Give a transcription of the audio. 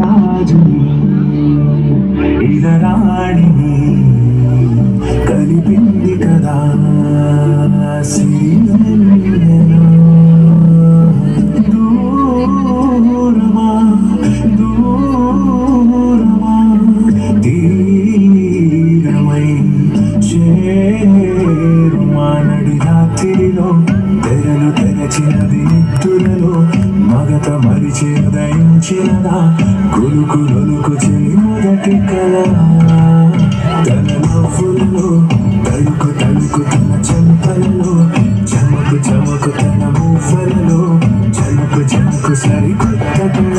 రాజుని ఇలరాణిని కలిపింది కదా దూరమా దూరమా తీరమై చేరుమా నడి రాత్రిలో తెరలు తెరచినది నిత్తులలో మగత మరిచి ఉదయించినదా కొలుకు నొలుకు చెలి మొదటి కళ తన నవ్వుల్లో తడుకు తడుకు తన చెంపలలో చమకు చమకు తన మువ్వలలో చమకు చమకు సరికొత్త కళ